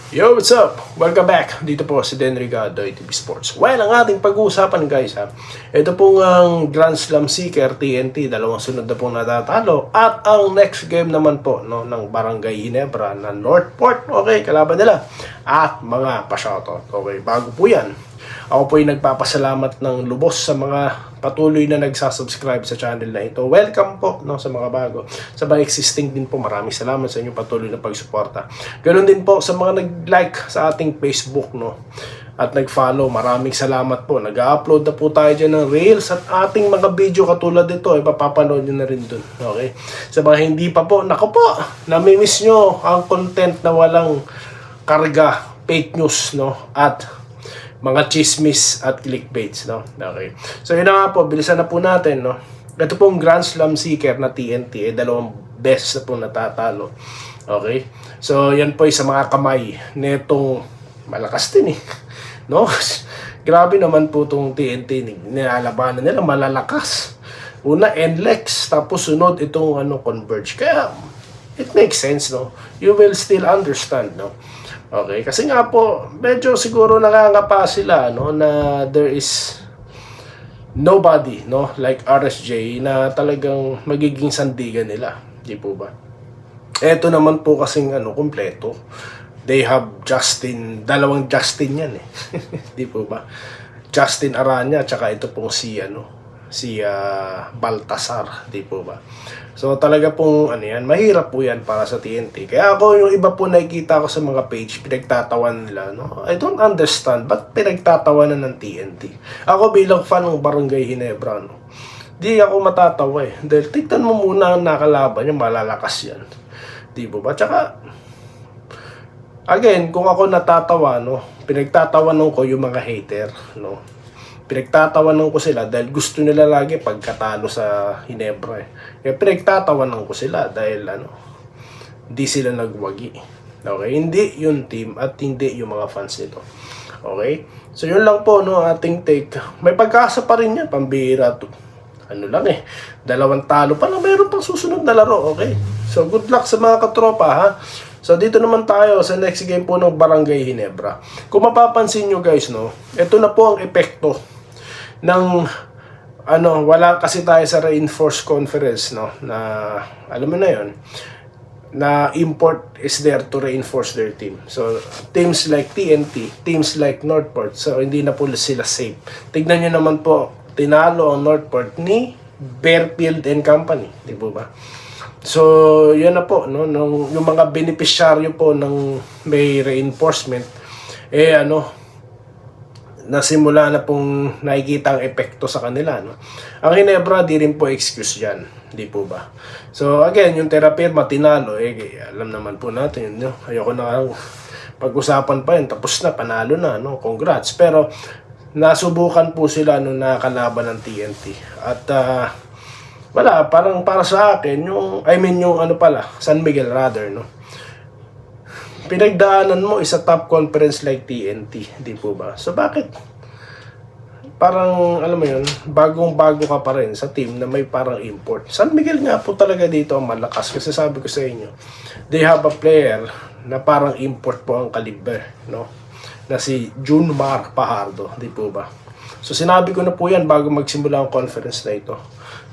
Yo, what's up? Welcome back. Dito po si Den Rigado, ITV Sports. Well, ang ating pag-uusapan guys ito pong ang Grand Slam Seeker TNT, dalawang sunod na pong natatalo. At ang next game naman po ng Barangay Ginebra na Northport, okay, kalaban nila. At mga pa-shoutout, okay, bago po yan. Ako po yung nagpapasalamat ng lubos sa mga patuloy na nagsasubscribe sa channel na ito. Welcome po sa mga bago. Sa mga existing din po, maraming salamat sa inyong patuloy na pagsuporta. Ganoon din po sa mga nag-like sa ating Facebook at nag-follow. Maraming salamat po. Nag-upload na po tayo dyan ng Reels at ating mga video katulad dito. Ipapapanood nyo na rin dun. Okay? Sa mga hindi pa po, naku po, namimiss nyo ang content na walang karga, fake news, at mga chismis at clickbaits, Okay. So yun na nga po, bilisan na po natin, Ito pong Grand Slam Seeker na TNT, dalawang best na po natatalo. Okay? So yan po sa mga kamay netong malakas din Grabe naman po tong TNT, nilalabanan nila malalakas. Una NLEX, tapos sunod itong Converge. Kaya it makes sense, You will still understand, Okay, kasi nga po, medyo siguro nakangapa sila, na there is nobody, like RSJ na talagang magiging sandigan nila. Di po ba? Eto naman po kasing kumpleto. They have dalawang Justin yan Di po ba? Justin Aranya, tsaka ito pong si Baltasar, di po ba? So talaga pong mahirap po yan para sa TNT. Kaya ako yung iba po nakikita ko sa mga page, pinagtatawan nila, I don't understand, ba't pinagtatawanan ng TNT? Ako bilang fan ng Barangay Ginebra, di ako matatawa Dahil tignan mo muna ang nakalaban niya, malalakas yan. Di po ba? Tsaka, again, kung ako natatawa, pinagtatawanan ko yung mga hater, Pinagtatawanan ko sila dahil gusto nila lagi pagkatalo sa Ginebra Kaya pinagtatawanan ko sila dahil hindi sila nagwagi. Okay? Hindi yung team at hindi yung mga fans nito. Okay? So yun lang po ating take. May pagkasa pa rin yan, pambihira to. Dalawang talo pa na mayroon pang susunod na laro. Okay? So good luck sa mga katropa So dito naman tayo sa next game po ng Barangay Ginebra. Kung mapapansin nyo guys, ito na po ang epekto ng wala kasi tayo sa reinforced conference na alam mo na yon na import is there to reinforce their team. So teams like TNT, teams like Northport, so hindi na po sila safe. Tignan nyo naman po, tinalo ang Northport ni Bearfield and Company, di po ba? So yun na po yung mga beneficiaryo po ng may reinforcement nasimula na pong nakikita ang epekto sa kanila. Ang Ginebra, di rin po excuse yan. Di po ba? So, again, yung Terrapirma, tinalo. Alam naman po natin yun. Ayoko na pag-usapan pa yun. Tapos na, panalo na. Congrats. Pero, nasubukan po sila nung nakakalaban ng TNT. At, wala, parang para sa akin, yung San Miguel rather, pinagdaanan mo isa top conference like TNT, di po ba? So bakit parang alam mo yun, bagong-bago ka pa rin sa team na may parang import? San Miguel nga po talaga dito ang malakas kasi sabi ko sa inyo, they have a player na parang import po ang caliber, na si Junmar Pajardo, di po ba? So sinabi ko na po yan bago magsimula ang conference na ito.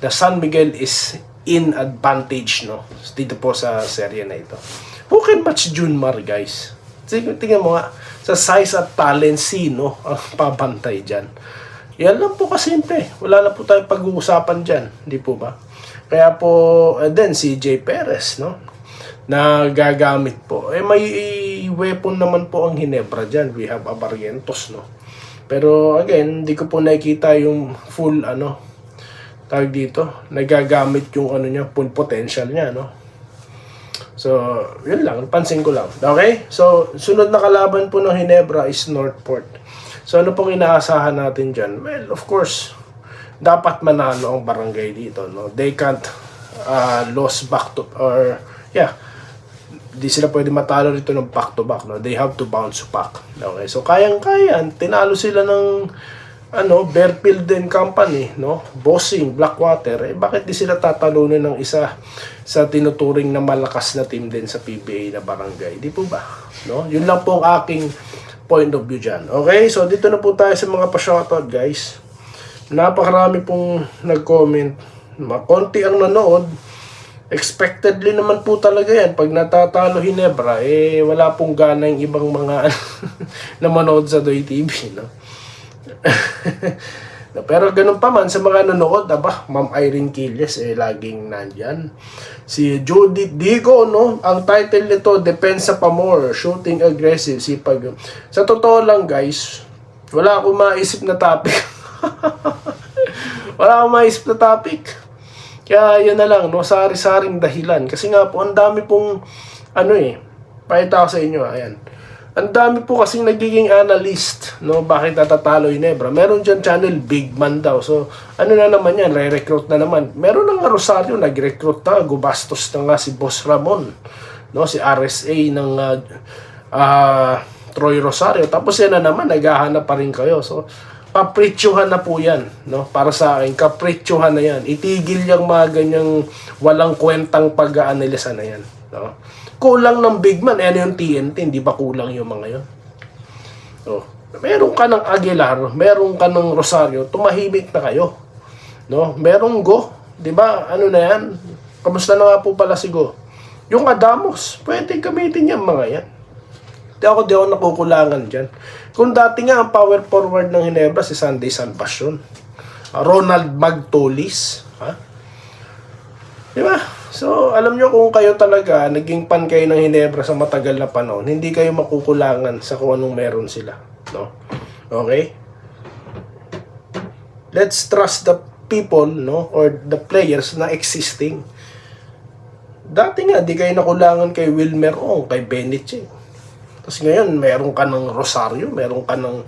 The San Miguel is in advantage dito po sa serye na ito. Who can match Junmar, guys? Tingnan mo nga, sa size at talent, sino ang pabantay dyan? Yan lang po kasimple. Wala na po tayong pag-uusapan dyan. Di po ba? Kaya po, then si Jay Perez, na gagamit po. May weapon naman po ang Ginebra dyan. We have Abarrientos, Pero again, hindi ko po nakikita yung full, tawag dito, nagagamit yung niya, full potential niya, So, yun lang. Pansin ko lang. Okay? So, sunod na kalaban po ng Ginebra is Northport. So, ano pong inaasahan natin dyan? Well, of course, dapat manalo ang Barangay dito, They can't lose back to, di sila pwede matalo rito ng back to back, They have to bounce back. Okay? So, kayang-kaya. Tinalo sila ng Bearfield and Company, no? Bossing, Blackwater, bakit di sila tatalunin ng isa sa tinuturing na malakas na team din sa PBA na barangay? Di po ba? No? Yun lang po ang aking point of view dyan. Okay, so dito na po tayo sa mga pa-shoutout, guys. Napakarami pong nag-comment. Konti ang nanood. Expectedly naman po talaga yan. Pag natatalo Ginebra, wala pong gana yung ibang mga na manood sa Doy TV, no? Pero ganun pa man, sa mga nanood, Ma'am Irene Quiles, laging nandyan. Si Judith Digo, no? Ang title nito, Depensa pa more, shooting aggressive, sipag. Sa totoo lang, guys, wala akong maisip na topic. Wala akong maisip na topic. Kaya yun na lang, no? Sari-saring dahilan. Kasi nga po, ang dami pong, pakita ko sa inyo, ayan. Ang dami po kasing nagiging analyst, no? Bakit natatalo Ginebra? Meron dyan channel, Big Man daw. So, na naman yan? Re-recruit na naman. Meron na nga Rosario, nag-recruit na. Gubastos na nga si Boss Ramon. No? Si RSA ng Troy Rosario. Tapos yan na naman, naghahanap pa rin kayo. So, kaprityuhan na po yan. No? Para sa akin, kaprityuhan na yan. Itigil yung mga ganyang walang kwentang pag-aanalisa na yan. No? Kulang ng big man, ano yung TNT, hindi ba kulang yung mga yun? Oh, meron ka ng Aguilar, meron ka ng Rosario, tumahimik na kayo. No? Merong Go, di ba? Ano na yan? Kamusta na nga po pala si Go? Yung Adamos, pwede gamitin yung mga yan. Di ako nakukulangan dyan. Kung dati nga ang power forward ng Ginebra, si Sunday San Passion, Ronald Magtolis, ha? Di ba? So, alam nyo kung kayo talaga naging pan kayo ng Ginebra sa matagal na panahon, hindi kayo makukulangan sa kung anong meron sila. No? Okay? Let's trust the people, no? Or the players na existing. Dati nga, di kayo nakulangan kay Wilmer Ong, kay Beniche. Tapos ngayon, meron ka ng Rosario, meron ka ng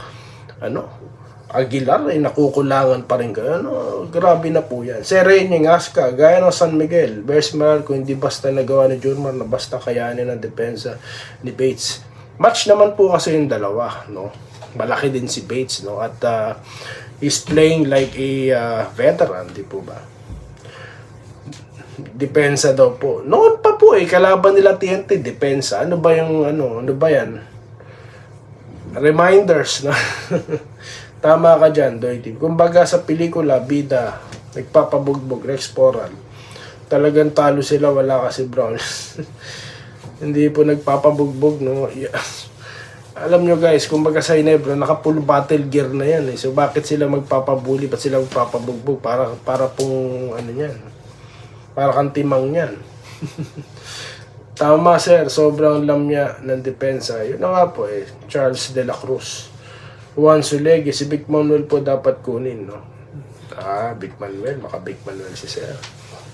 Aguilar, nakukulangan pa rin kayo. Grabe na po yan. Serene Ngasca, gaya ng San Miguel, Bersman, kung hindi basta nagawa ni Jurmar na basta kayanin ang depensa ni Bates. Match naman po kasi yung dalawa, no? Malaki din si Bates, no? At he's playing like a veteran, di po ba? Depensa daw po. Noon pa po kalaban nila TNT, depensa. Ano ba yan? Reminders, no? Tama ka dyan, Doy Team. Kumbaga sa pelikula, bida, nagpapabugbog, Rex Poral. Talagang talo sila, wala kasi Brown. Hindi po nagpapabugbog, no? Yeah. Alam nyo guys, kumbaga sa Ginebra, naka-full battle gear na yan. So bakit sila magpapabuli? Ba't sila magpapabugbog? Para pong, yan? Para kang timang yan. Tama sir, sobrang lamya ng depensa. Yun na nga po Charles De La Cruz. Juan Sulege, si Vic Manuel po dapat kunin, no? Vic Manuel, maka Vic Manuel si sir.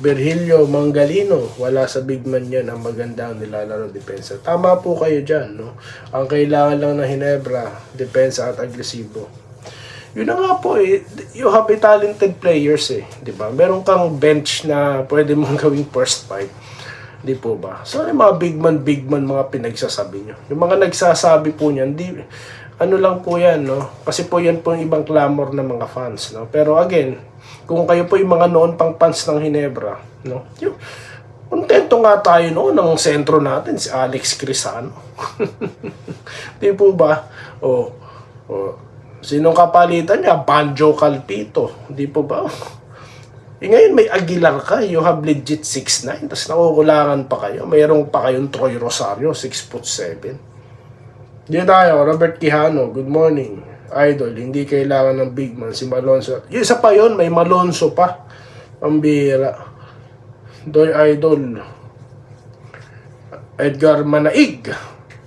Virgilio Mangalino, wala sa big man yan ang magandang nilalaro depensa. Tama po kayo dyan, no? Ang kailangan lang ng Ginebra, depensa at agresibo. Yun na nga po you have a talented players di ba? Meron kang bench na pwede mong gawing first fight. Di po ba? So, yung mga big man, mga pinagsasabi nyo. Yung mga nagsasabi po niyan, lang po yan, no? Kasi po yan po yung ibang clamor ng mga fans, no? Pero again, kung kayo po yung mga noon pang fans ng Ginebra, no? Kontento nga tayo noon ng sentro natin, si Alex Crisano. Di po ba? Sinong kapalitan niya? Banjo Calpito. Di po ba? Ngayon may Aguilar ka, you have legit 6'9", tapos nakukulangan pa kayo. Mayroong pa kayong Troy Rosario, 6'7". Dito tayo, Robert Quijano, good morning. Idol, hindi kailangan ng big man, si Malonzo. Yung isa pa yun, may Malonzo pa. Pambira. Doy Idol. Edgar Manaig.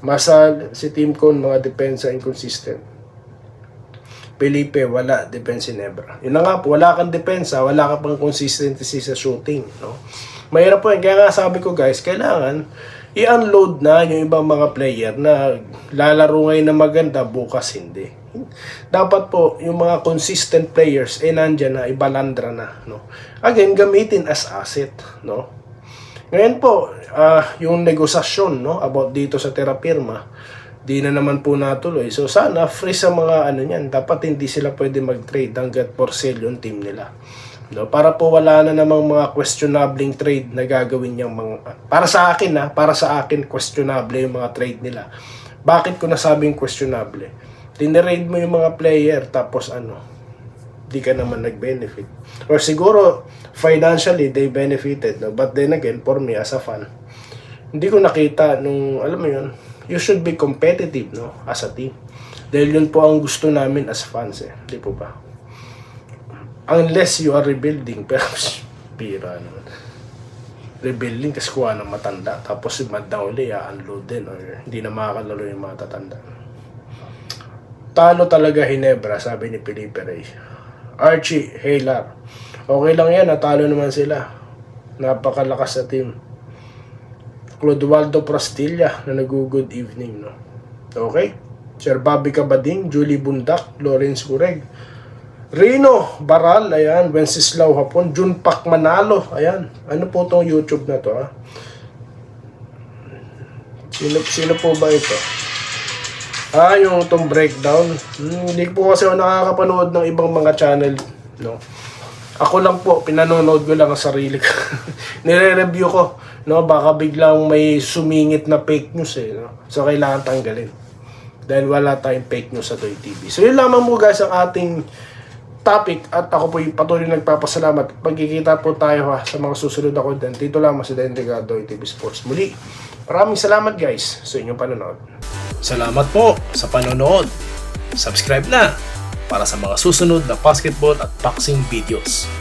Masal, si Team Con, mga depensa inconsistent. Felipe, wala, depensa Ginebra. Yun na nga po, wala kang depensa, wala ka pang consistency sa shooting, no? Mahirap po yun. Kaya nga sabi ko guys, kailangan i-unload na yung ibang mga player na lalaro ngayon na maganda, bukas hindi. Dapat po, yung mga consistent players, nandyan na, ibalandra na, no? Again, gamitin as asset, no? Ngayon po, yung negosasyon, no, about dito sa Terra Firma, Di na naman po natuloy. So sana free sa mga ano niyan. Dapat hindi sila pwede mag-trade hanggat for sale yung team nila. No, para po wala na namang mga questionable trade na gagawin niyang mga para sa akin questionable yung mga trade nila. Bakit ko nasabing questionable? Tinirade mo yung mga player tapos di ka naman nag-benefit. Or siguro financially they benefited, no? But then again, for me as a fan, hindi ko nakita nung alam mo yun, you should be competitive, no, as a team. Dahil yun po ang gusto namin as fans, di po ba? Unless you are rebuilding, pero pira naman. Rebuilding kasi kuha ng matanda, tapos si Mad na uli, unload din, or hindi na makakalaro yung mga tatanda. Talo talaga Hinebra, sabi ni Felipe Rey. Archie Haylar, okay lang yan, natalo naman sila. Napakalakas sa team. Clodoaldo Prastilla na nag-good evening, no? Okay? Sir Bobby Cabading, Julie Bundak, Lawrence Cureg, Rino Baral, ayan, Wenceslao Hapon, Junpak Manalo, ayan. Ano po tong YouTube na to, ha? Sino po ba ito? Yung itong breakdown. Hindi po kasi ako nakakapanood ng ibang mga channel, no? Ako lang po, pinanonood ko lang ang sarili ko. Nire-review ko, no? Baka biglang may sumingit na fake news, no? So, kailangan tanggalin. Dahil wala tayong fake news sa Doy TV. So, yun lamang mo guys ang ating topic at ako po yung patuloy nagpapasalamat. Pagkikita po tayo sa mga susunod na content. Dito lamang si Dan Riga, Doy TV Sports. Muli, maraming salamat guys sa inyong panonood. Salamat po sa panonood. Subscribe na para sa mga susunod na basketball at boxing videos.